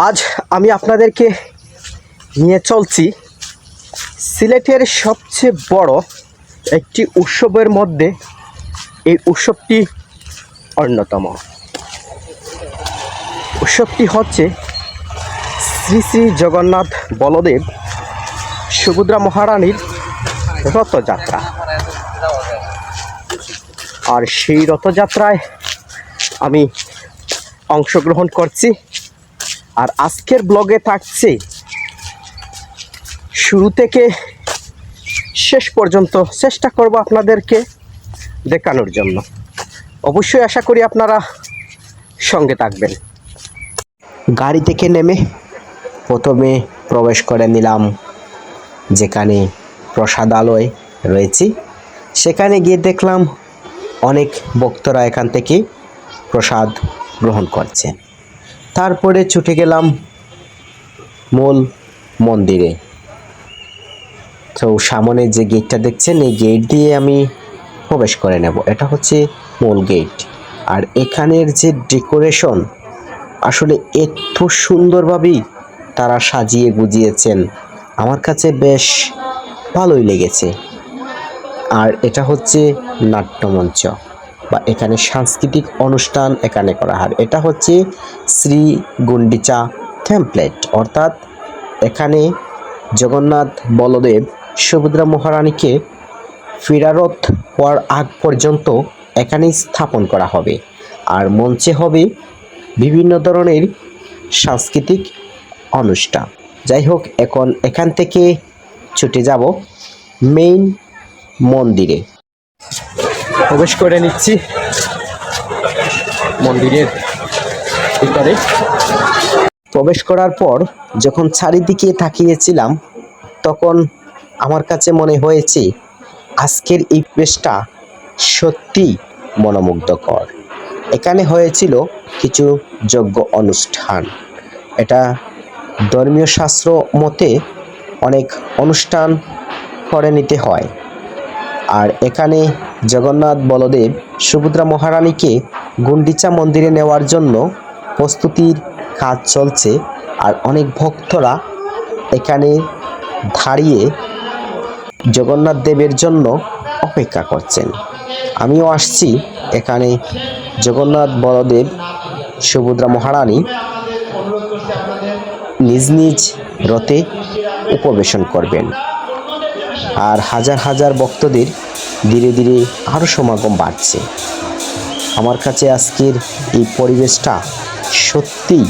আজ আমি আপনাদেরকে নিয়ে চলছি সিলেটের সবচেয়ে বড় একটি উৎসবের মধ্যে। এই উৎসবটি অন্যতম। উৎসবটি হচ্ছে শ্রী শ্রী জগন্নাথ বলদেব সুভদ্রা মহারানীর রথযাত্রা। আর সেই রথযাত্রায় আমি অংশগ্রহণ করছি। আর আজকের ব্লগে থাকছে শুরু থেকে শেষ পর্যন্ত চেষ্টা করব আপনাদেরকে দেখানোর জন্য। অবশ্যই আশা করি আপনারা সঙ্গে থাকবেন। গাড়ি থেকে নেমে প্রথমে প্রবেশ করে নিলাম যেখানে প্রসাদালয় রয়েছে। সেখানে গিয়ে দেখলাম অনেক ভক্তরা এখান থেকে প্রসাদ গ্রহণ করছে। তারপরে ছুটে গেলাম মূল মন্দিরে। তো সামনে যে গেটটা দেখছেন, এই গেট দিয়ে আমি প্রবেশ করে নেব। এটা হচ্ছে মূল গেট। আর এখানের যে ডেকোরেশন, আসলে এত সুন্দরভাবেই তারা সাজিয়ে গুজিয়েছেন, আমার কাছে বেশ ভালোই লেগেছে। আর এটা হচ্ছে নাট্যমঞ্চ বা এখানে সাংস্কৃতিক অনুষ্ঠান এখানে করা হয়। এটা হচ্ছে শ্রী গুন্ডিচা টেম্পলেট, অর্থাৎ এখানে জগন্নাথ বলদেব সুভদ্রা মহারানীকে ফেরারত হওয়ার আগ পর্যন্ত এখানেই স্থাপন করা হবে। আর মঞ্চে হবে বিভিন্ন ধরনের সাংস্কৃতিক অনুষ্ঠান। যাই হোক, এখন এখান থেকে ছুটে যাব মেইন মন্দিরে। প্রবেশ করে নিচ্ছি মন্দিরের ভিতরে। প্রবেশ করার পর যখন চারিদিকে তাকিয়েছিলাম, তখন আমার কাছে মনে হয়েছে আজকের এই প্লেসটা সত্যি মনোমুগ্ধকর। এখানে হয়েছিল কিছু যজ্ঞ অনুষ্ঠান। এটা ধর্মীয় শাস্ত্র মতে অনেক অনুষ্ঠান করে নিতে হয়। আর এখানে জগন্নাথ বলদেব সুভদ্রা মহারানীকে গুন্ডিচা মন্দিরে নেওয়ার জন্য প্রস্তুতির কাজ চলছে। আর অনেক ভক্তরা এখানে দাঁড়িয়ে জগন্নাথ দেবের জন্য অপেক্ষা করছেন। আমিও আসছি এখানে। জগন্নাথ বলদেব সুভদ্রা মহারানী নিজ নিজ রথে উপবেশন করবেন। আর হাজার হাজার ভক্তদের ধীরে ধীরে আরও সমাগম বাড়ছে। আমার কাছে আজকের এই পরিবেশটা সত্যিই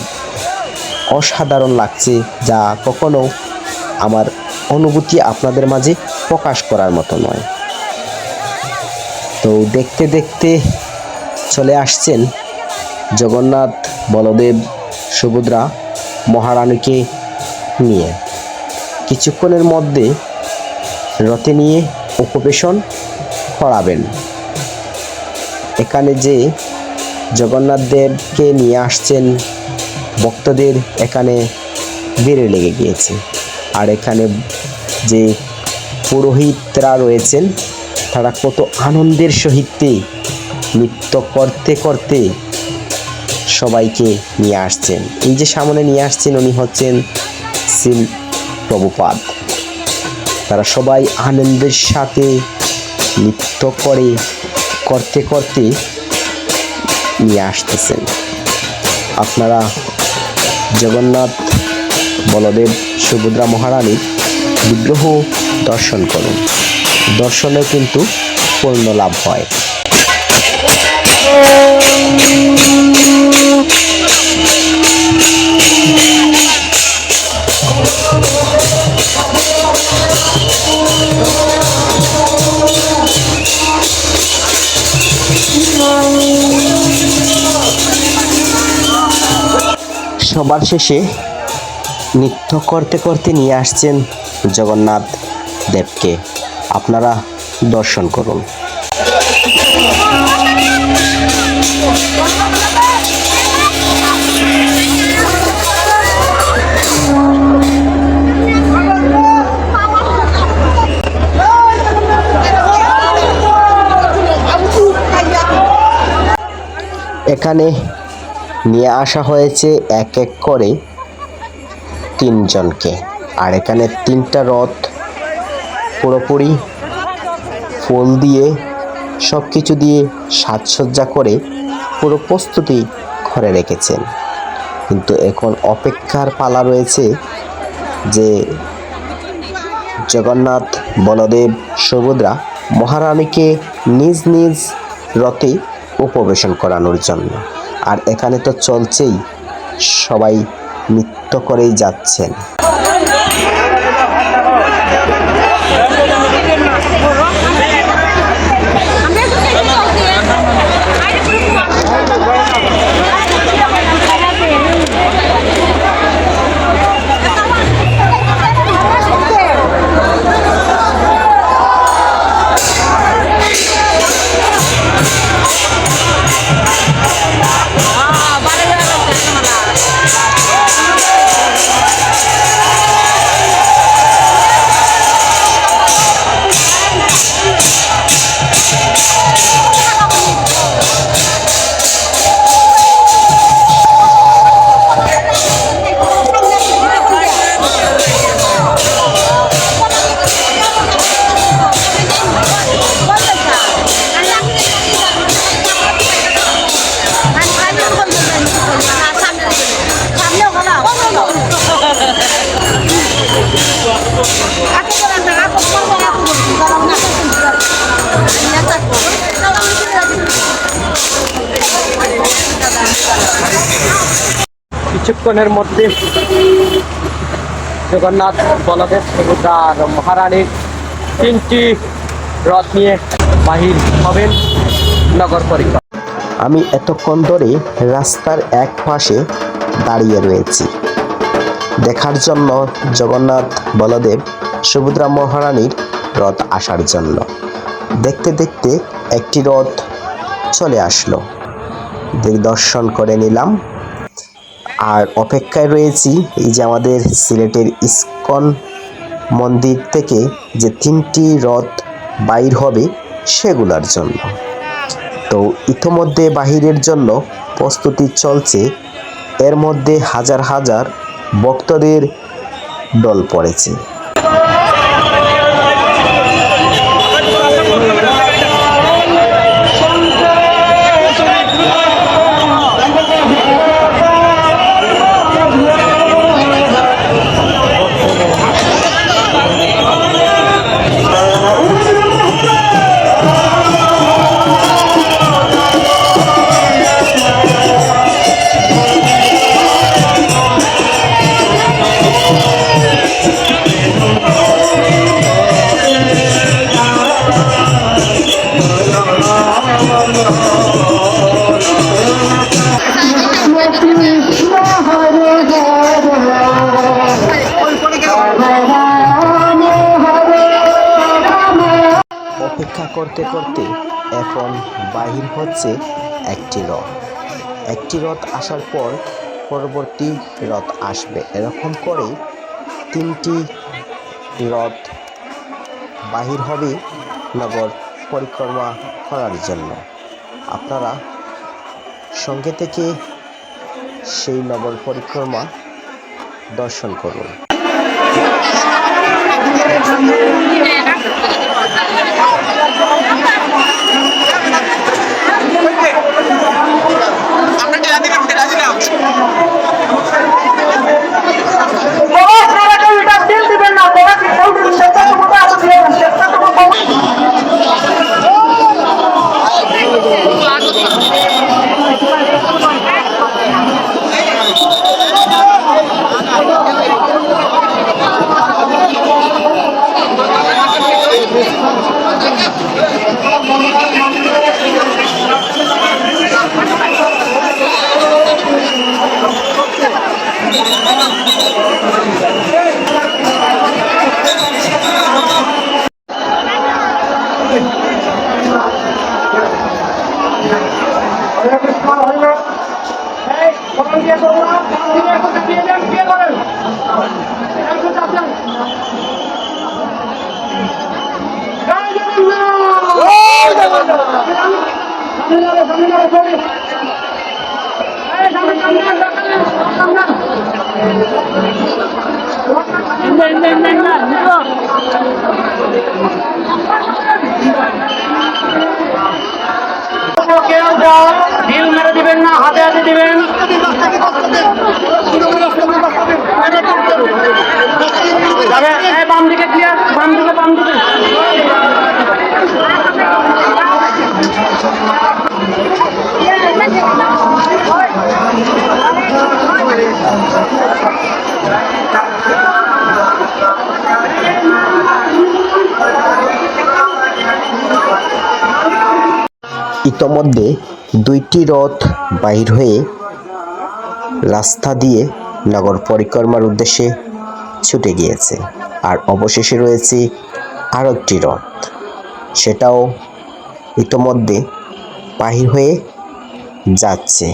অসাধারণ লাগছে, যা কখনো আমার অনুভূতি আপনাদের মাঝে প্রকাশ করার মতো নয়। তো দেখতে দেখতে চলে আসছেন জগন্নাথ বলদেব সুভদ্রা মহারানীকে নিয়ে। কিছুক্ষণের মধ্যে রথে নিয়ে উপবেশন করাবেন। এখানে যে জগন্নাথ দেবকে নিয়ে আসছেন, ভক্তদের এখানে ভিড় লেগে গিয়েছে। আর এখানে যে পুরোহিতরা রয়েছেন, তারা কত আনন্দের সহিত নৃত্য করতে করতে সবাইকে নিয়ে আসছেন। এই যে সামনে নিয়ে আসছেন, উনি হচ্ছেন শ্রীল প্রভুপাদ। তারা সবাই আনন্দের সাথে নৃত্য করতে করতে নিয়ে আসতেছেন। আপনারা জগন্নাথ বলদেব সুভদ্রা মহারানীর বিগ্রহ দর্শন করুন। দর্শনে কিন্তু পূর্ণ লাভ হয়। সবার শেষে নৃত্য করতে করতে নিয়ে আসছেন জগন্নাথ দেবকে। আপনারা দর্শন করুন। এখানে নিয়ে আসা হয়েছে এক এক করে তিনজনকে। আর এখানে তিনটা রথ পুরোপুরি ফুল দিয়ে সব কিছু দিয়ে সাজসজ্জা করে পুরো প্রস্তুতি করে রেখেছেন। কিন্তু এখন অপেক্ষার পালা রয়েছে যে জগন্নাথ, বলদেব, সুভদ্রা মহারানীকে নিজ নিজ রথে উপবেশন করানোর জন্য। আর এখানে তো চলছেই, সবাই নৃত্য করেই যাচ্ছেন। কিছুক্ষণের মধ্যে জগন্নাথ, বলদেব, সুভদ্রা আর মহারানীর তিনটি রথ নিয়ে বাহির হবেন নগর পরিক্রমা। আমি এতক্ষণ ধরে রাস্তার এক পাশে দাঁড়িয়ে রয়েছি দেখার জন্য জগন্নাথ, বলদেব, সুভদ্রা মহারানীর রথ আসার জন্য। দেখতে দেখতে একটি রথ চলে আসলো, দর্শন করে নিলাম। আর অপেক্ষায় রয়েছি এই যে আমাদের সিলেটের ইস্কন মন্দির থেকে যে তিনটি রথ বাইর হবে সেগুলোর জন্য। তো ইতোমধ্যে বাহিরের জন্য প্রস্তুতি চলছে। এর মধ্যে হাজার হাজার ভক্তদের দল পড়েছে। অপেক্ষা করতে করতে এখন বাহির হচ্ছে একটি রথ। একটি রথ আসার পর পরবর্তী রথ আসবে। এরকম করে তিনটি রথ বাহির হবে নগর পরিক্রমা করার জন্য। আপনারা সঙ্গে থেকে সেই নগর পরিক্রমা দর্শন করুন। ঢিল মেরে দিবেন না, হাতে হাতে দিবেন। বাম দিকে ক্লিয়ার, বাম দিকে, বাম দিকে। ইতোমধ্যে দুইটি রথ বাহির হয়ে রাস্তা দিয়ে নগর পরিক্রমার উদ্দেশ্যে ছুটে গিয়েছে, আর অবশেষে রয়েছে আরও একটি রথ, সেটাও ইতোমধ্যে বাহির হয়ে যাচ্ছে।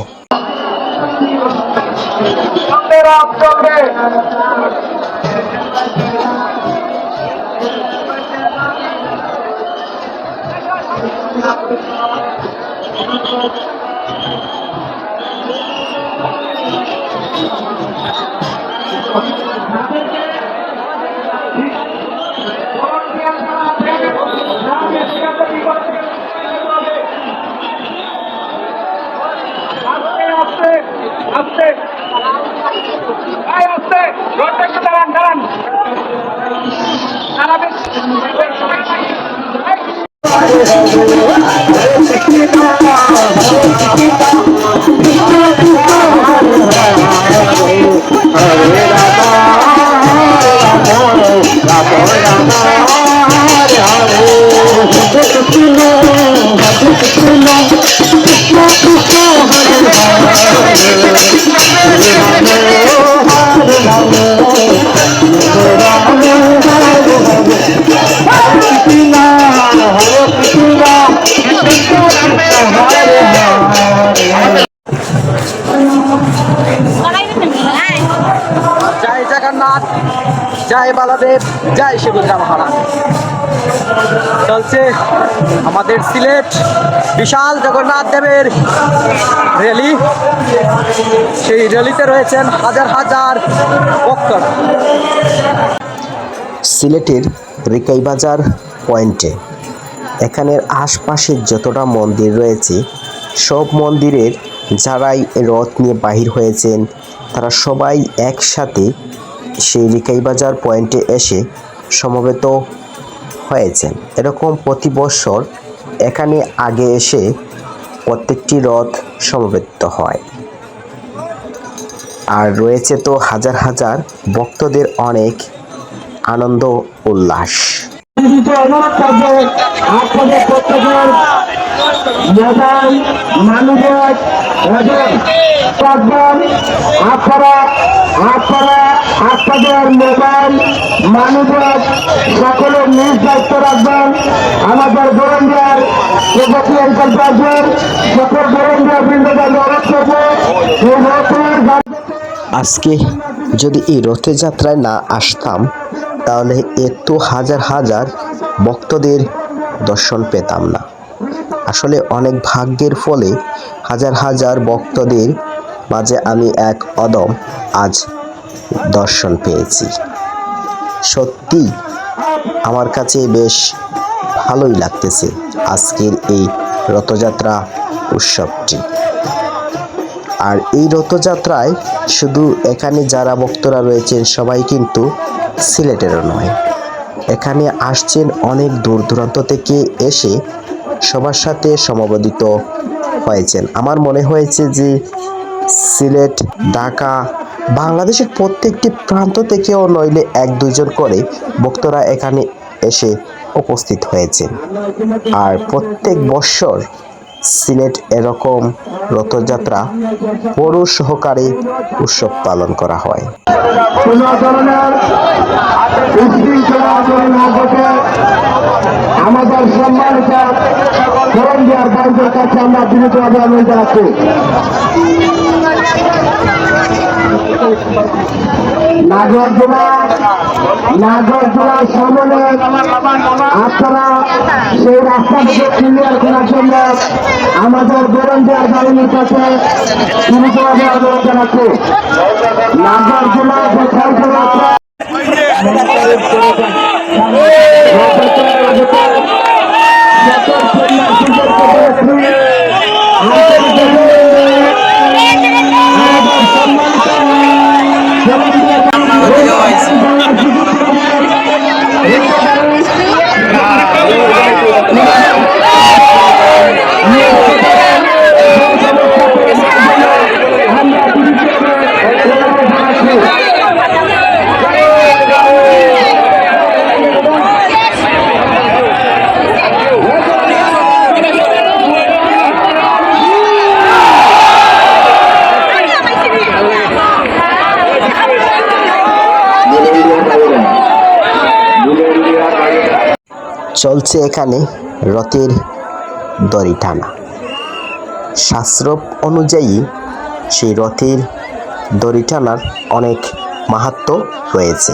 আস্তে আস্তে রোডটা একটু দাঁড়ান দাঁড়ান জয় জগন্নাথ, জয় বলদেব, জয় সুভদ্রা মহারাজ। চলছে আমাদের সিলেট বিশাল জগন্নাথ দেবের র্যালি। সেই র্যালিতে রয়েছেন হাজার হাজার ভক্তরা। সিলেটের রিকাইবাজার পয়েন্টে এখানের আশপাশের যতটা মন্দির রয়েছে, সব মন্দিরের যারাই রথ নিয়ে বাহির হয়েছেন তারা সবাই একসাথে সেই রিকাইবাজার পয়েন্টে এসে সমবেত হয়েছেন। এরকম প্রতি বছর এখানে আগে এসে প্রত্যেকটি রথ সমবেত হয়, আর রয়েছে তো হাজার হাজার ভক্তদের অনেক আনন্দ উল্লাস। আপনাদের মোবাইল মানুষের সকলের নিজ দায়িত্ব রাখবেন। আমাদের বরেন্দ্রার প্রগতি এন্টারপ্রাইজের সকল বরেন্দ্রা বৃন্দদের অনুরোধ করবো আজকে যদি এই রথযাত্রায় না আসতাম তাহলে এত হাজার হাজার ভক্তদের দর্শন পেতাম না। আসলে অনেক ভাগ্যের ফলে হাজার হাজার ভক্তদের মাঝে আমি এক অদম আজ দর্শন পেয়েছি। সত্যি আমার কাছে বেশ ভালোই লাগতেছে আজকের এই রথযাত্রা উৎসবটি। আর এই রথযাত্রায় শুধু এখানে যারা ভক্তরা রয়েছেন সবাই কিন্তু সিলেটেরও নয়, এখানে আসছেন অনেক দূর দূরান্ত থেকে এসে সবার সাথে সমবেত হয়েছেন। আমার মনে হয়েছে যে সিলেট, ঢাকা, বাংলাদেশের প্রত্যেকটি প্রান্ত থেকেও নইলে এক দুইজন করে ভক্তরা এখানে এসে উপস্থিত হয়েছেন। আর প্রত্যেক বৎসর সিলেট এরকম রথযাত্রা বড় সহকারে উৎসব পালন করা হয়। আমাদের সম্মানিত বরেন্দ্রার বাইরের কাছে আমরা বিনীতভাবে অনুরোধ জানাচ্ছি। নাগরদোলার সামনে আপনারা সেই রাস্তাটিকে ক্লিয়ার করার জন্য আমাদের বেরঞ্জার বাহিনীর কাছে গুরুত্বভাবে আবেদন জানাচ্ছি। নাগরদোলা কোথায় চলেছে চলছে এখানে রথের দড়ি টানা। শাস্ত্র অনুযায়ী সেই রথের দড়ি টানার অনেক মাহাত্ম্য রয়েছে।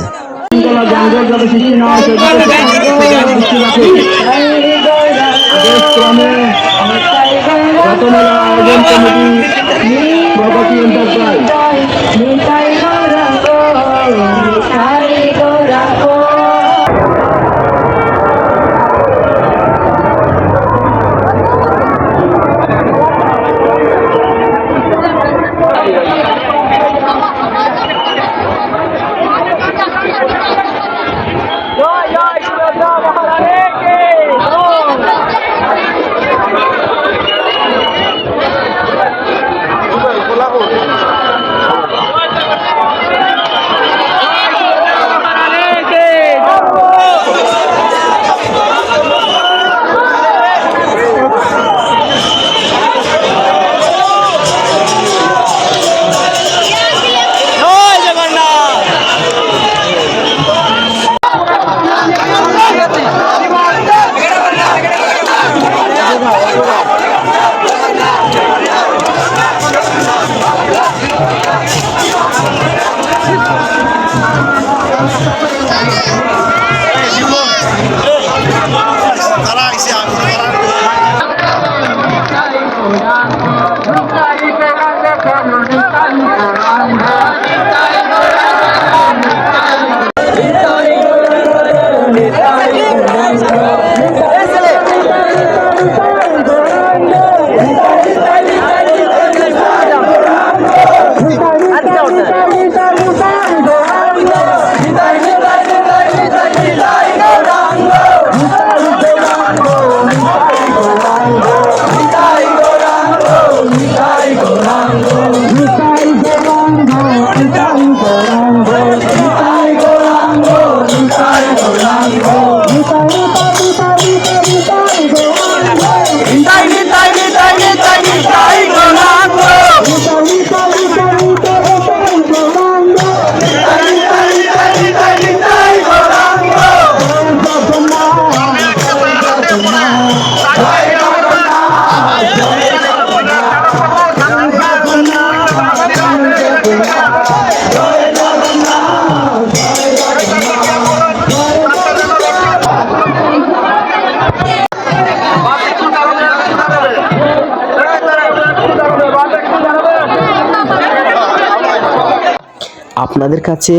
আপনাদের কাছে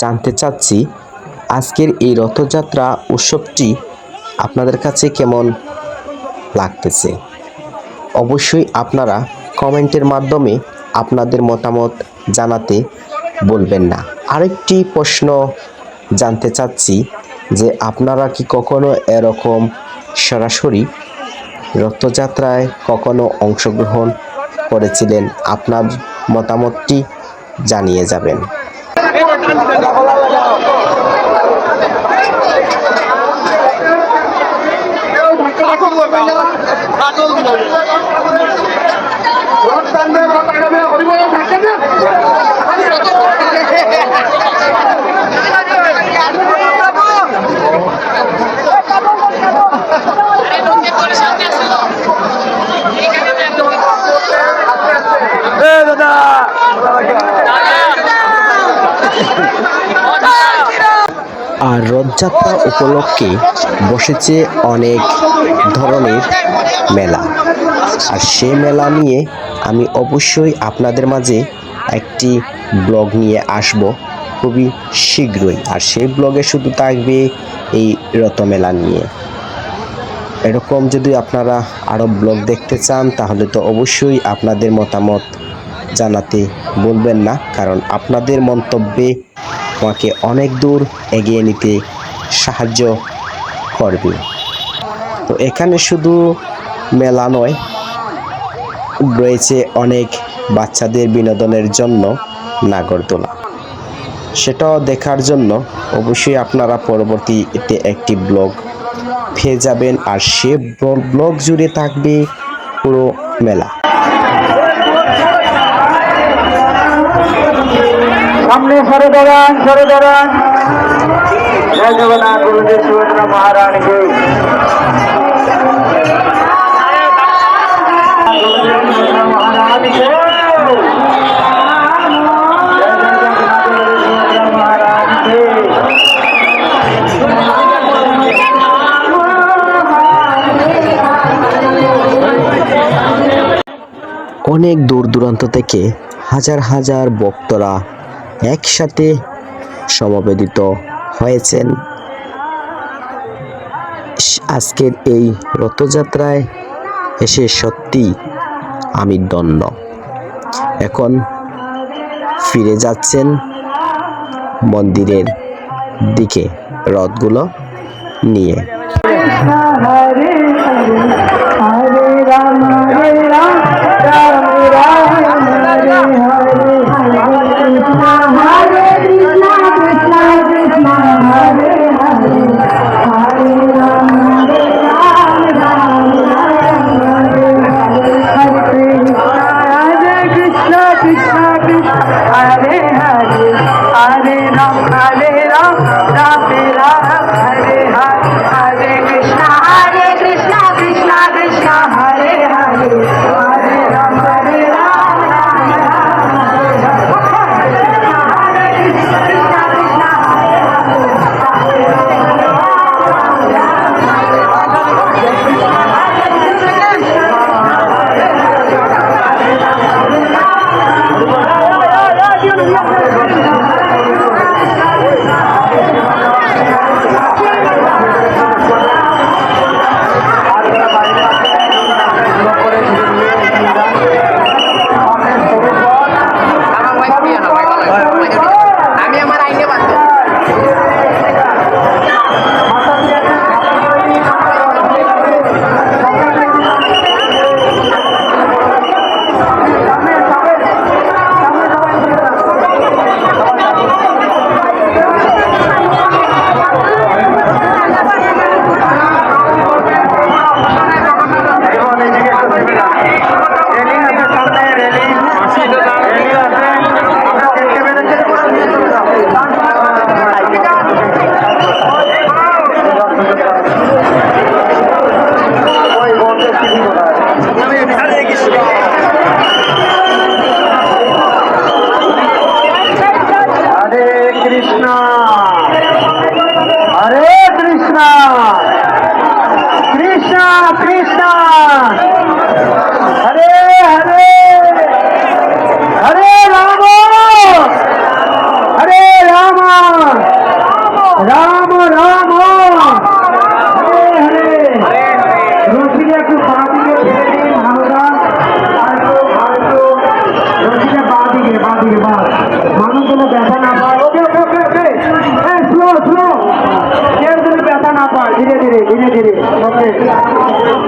জানতে চাচ্ছি আজকের এই রথযাত্রা উৎসবটি আপনাদের কাছে কেমন লাগতেছে। অবশ্যই আপনারা কমেন্টের মাধ্যমে আপনাদের মতামত জানাতে বলবেন না। আরেকটি প্রশ্ন জানতে চাচ্ছি যে আপনারা কি কখনো এরকম সরাসরি রথযাত্রায় কখনো অংশগ্রহণ করেছিলেন? আপনার মতামতটি জানিয়ে যাবেন। দাদা রথযাত্রা উপলক্ষে বসেছে অনেক ধরনের মেলা, আর সেই মেলা নিয়ে আমি অবশ্যই আপনাদের মাঝে একটি ব্লগ নিয়ে আসব খুবই শীঘ্রই। আর সেই ব্লগে শুধু থাকবে এই রথমেলা নিয়ে। এরকম যদি আপনারা আরও ব্লগ দেখতে চান তাহলে তো অবশ্যই আপনাদের মতামত জানাতে বলবেন না, কারণ আপনাদের মন্তব্যে আমাকে অনেক দূর এগিয়ে নিতে সাহায্য করবে। তো এখানে শুধু মেলা নয়, রয়েছে অনেক বাচ্চাদের বিনোদনের জন্য নাগরদোলা। সেটাও দেখার জন্য অবশ্যই আপনারা পরবর্তীতে একটি ব্লগ পেয়ে যাবেন, আর সে ব্লগ জুড়ে থাকবে পুরো মেলা। সামনে সরে দাঁড়ান, সরে দাঁড়ান। জয় জগন্নাথ, গুরুদেব সুভদ্রা মহারানীকে। অনেক দূর দূরান্ত থেকে হাজার হাজার ভক্তরা একসাথে সমবেত হয়েছেন আজকের এই রথযাত্রায় এসে। সত্যি আমি ধন্য। এখন ফিরে যাচ্ছেন মন্দিরের দিকে রথগুলো নিয়ে।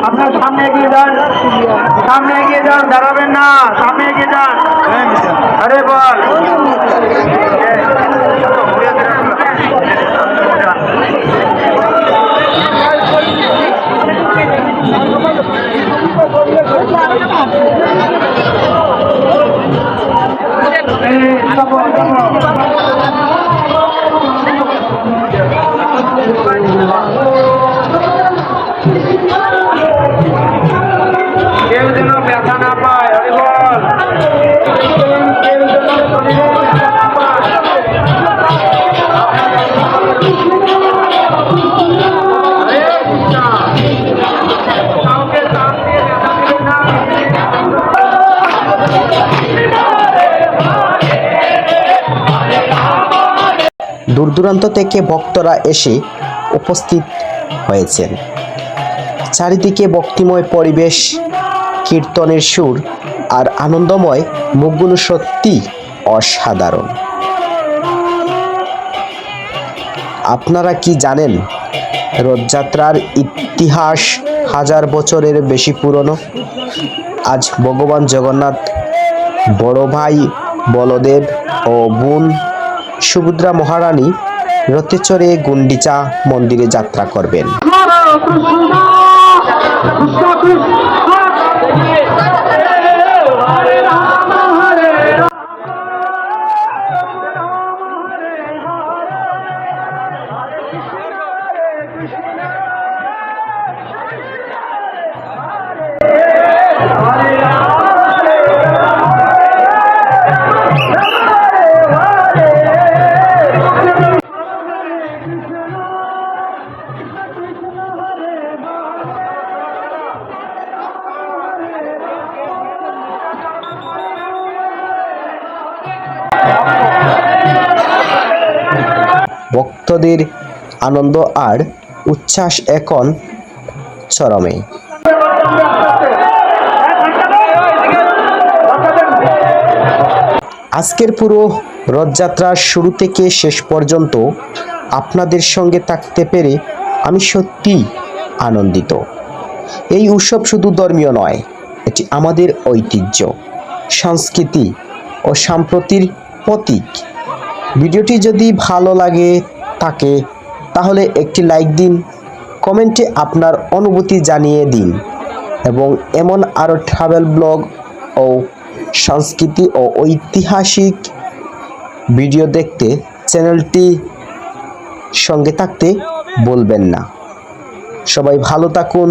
আপনার সামনে এগিয়ে যান, সামনে এগিয়ে যান, দাঁড়াবেন না, সামনে এগিয়ে যান। আরে বল কেউ যেন ব্যথা না পায়। আরে বল কেউ যেন শরীরে ব্যথা না পায়। দূরান্ত থেকে ভক্তরা এসে উপস্থিত হয়েছেন। চারিদিকে ভক্তিময় পরিবেশ, কীর্তনের সুর আর আনন্দময় মুখগুলো সত্যি অসাধারণ। আপনারা কি জানেন রথযাত্রার ইতিহাস হাজার বছরের বেশি পুরনো? আজ ভগবান জগন্নাথ বড় ভাই বলদেব ও বোন সুভদ্রা মহারানী রথে চড়ে গুন্ডিচা মন্দিরে যাত্রা করবেন। ভক্তদের আনন্দ আর উচ্ছ্বাস এখন চরমে। আজকের পুরো রথযাত্রার শুরু থেকে শেষ পর্যন্ত আপনাদের সঙ্গে থাকতে পেরে আমি সত্যিই আনন্দিত। এই উৎসব শুধু ধর্মীয় নয়, এটি আমাদের ঐতিহ্য, সংস্কৃতি ও সম্প্রীতির প্রতীক। ভিডিওটি যদি ভালো লাগে থাকে তাহলে একটি লাইক দিন, কমেন্টে আপনার অনুভূতি জানিয়ে দিন এবং এমন আরও ট্রাভেল ব্লগ ও সংস্কৃতি ও ঐতিহাসিক ভিডিও দেখতে চ্যানেলটি সঙ্গে থাকতে বলবেন না। সবাই ভালো থাকুন।